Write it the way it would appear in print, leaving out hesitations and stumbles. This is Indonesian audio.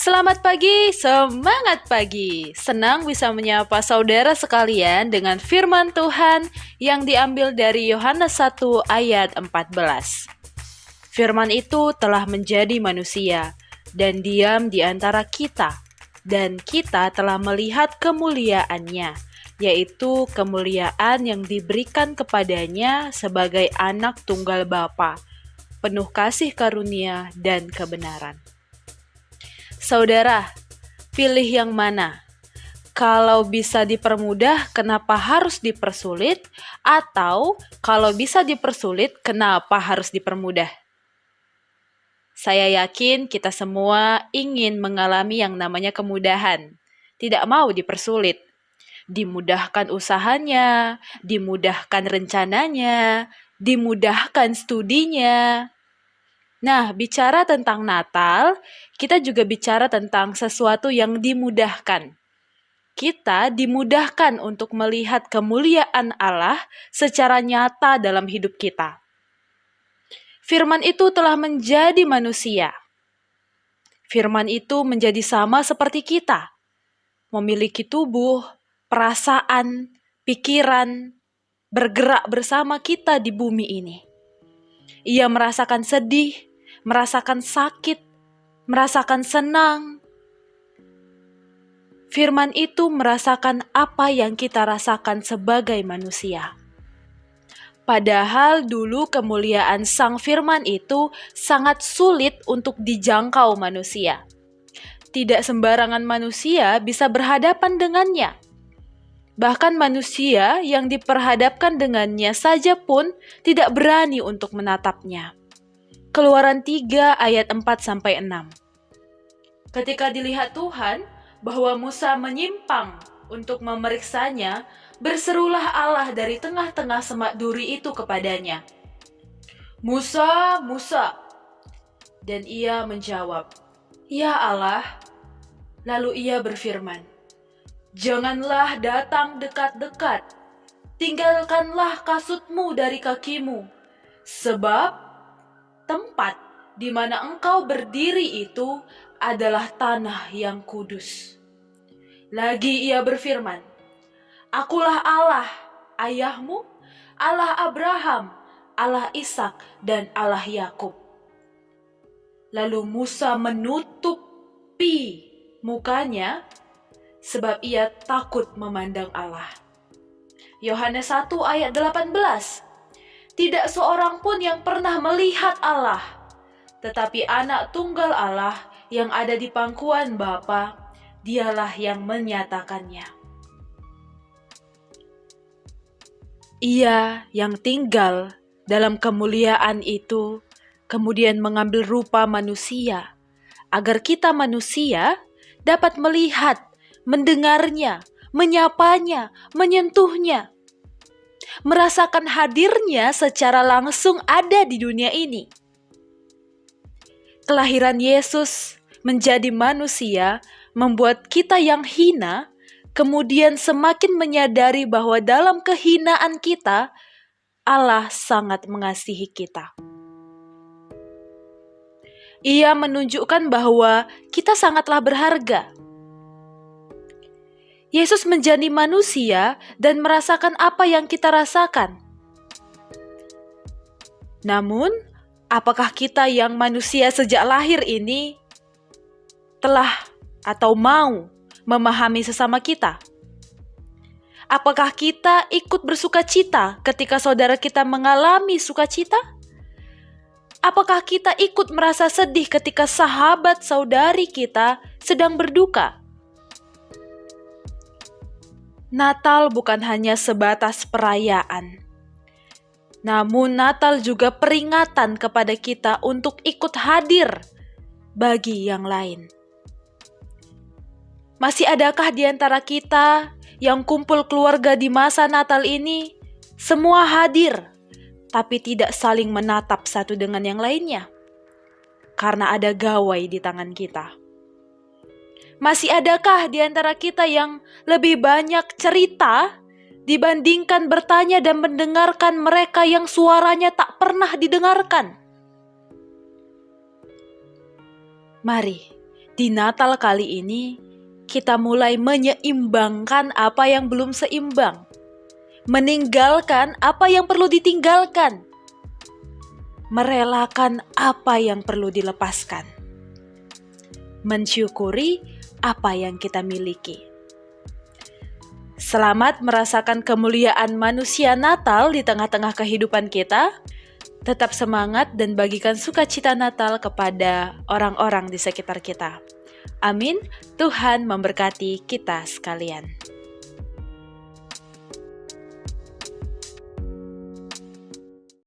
Selamat pagi, semangat pagi. Senang bisa menyapa saudara sekalian dengan firman Tuhan yang diambil dari Yohanes 1 ayat 14. Firman itu telah menjadi manusia dan diam di antara kita, dan kita telah melihat kemuliaannya, yaitu kemuliaan yang diberikan kepadanya sebagai anak tunggal Bapa, penuh kasih karunia dan kebenaran. Saudara, pilih yang mana? Kalau bisa dipermudah, kenapa harus dipersulit? Atau kalau bisa dipersulit, kenapa harus dipermudah? Saya yakin kita semua ingin mengalami yang namanya kemudahan. Tidak mau dipersulit. Dimudahkan usahanya, dimudahkan rencananya, dimudahkan studinya. Nah, bicara tentang Natal, kita juga bicara tentang sesuatu yang dimudahkan. Kita dimudahkan untuk melihat kemuliaan Allah secara nyata dalam hidup kita. Firman itu telah menjadi manusia. Firman itu menjadi sama seperti kita, memiliki tubuh, perasaan, pikiran, bergerak bersama kita di bumi ini. Ia merasakan sedih, merasakan sakit, merasakan senang. Firman itu merasakan apa yang kita rasakan sebagai manusia. Padahal dulu kemuliaan Sang Firman itu sangat sulit untuk dijangkau manusia. Tidak sembarangan manusia bisa berhadapan dengannya. Bahkan manusia yang diperhadapkan dengannya saja pun tidak berani untuk menatapnya. Keluaran 3 ayat 4-6. Ketika dilihat Tuhan bahwa Musa menyimpang untuk memeriksanya, berserulah Allah dari tengah-tengah semak duri itu kepadanya, "Musa, Musa." Dan ia menjawab, "Ya Allah." Lalu ia berfirman, "Janganlah datang dekat-dekat, tinggalkanlah kasutmu dari kakimu, sebab tempat di mana engkau berdiri itu adalah tanah yang kudus." Lagi ia berfirman, "Akulah Allah, ayahmu, Allah Abraham, Allah Ishak, dan Allah Yakub." Lalu Musa menutupi mukanya sebab ia takut memandang Allah. Yohanes 1 ayat 18. Tidak seorang pun yang pernah melihat Allah, tetapi anak tunggal Allah yang ada di pangkuan Bapa, dialah yang menyatakannya. Ia yang tinggal dalam kemuliaan itu, kemudian mengambil rupa manusia, agar kita manusia dapat melihat, mendengarnya, menyapanya, menyentuhnya, merasakan hadirnya secara langsung ada di dunia ini. Kelahiran Yesus menjadi manusia membuat kita yang hina kemudian semakin menyadari bahwa dalam kehinaan kita, Allah sangat mengasihi kita. Ia menunjukkan bahwa kita sangatlah berharga. Yesus menjadi manusia dan merasakan apa yang kita rasakan. Namun, apakah kita yang manusia sejak lahir ini telah atau mau memahami sesama kita? Apakah kita ikut bersukacita ketika saudara kita mengalami sukacita? Apakah kita ikut merasa sedih ketika sahabat saudari kita sedang berduka? Natal bukan hanya sebatas perayaan, namun Natal juga peringatan kepada kita untuk ikut hadir bagi yang lain. Masih adakah di antara kita yang kumpul keluarga di masa Natal ini, semua hadir, tapi tidak saling menatap satu dengan yang lainnya? Karena ada gawai di tangan kita. Masih adakah di antara kita yang lebih banyak cerita dibandingkan bertanya dan mendengarkan mereka yang suaranya tak pernah didengarkan? Mari Di Natal kali ini, kita mulai menyeimbangkan apa yang belum seimbang, meninggalkan apa yang perlu ditinggalkan, merelakan apa yang perlu dilepaskan, mensyukuri apa yang kita miliki. Selamat merasakan kemuliaan manusia Natal di tengah-tengah kehidupan kita. Tetap semangat dan bagikan sukacita Natal kepada orang-orang di sekitar kita. Amin. Tuhan memberkati kita sekalian.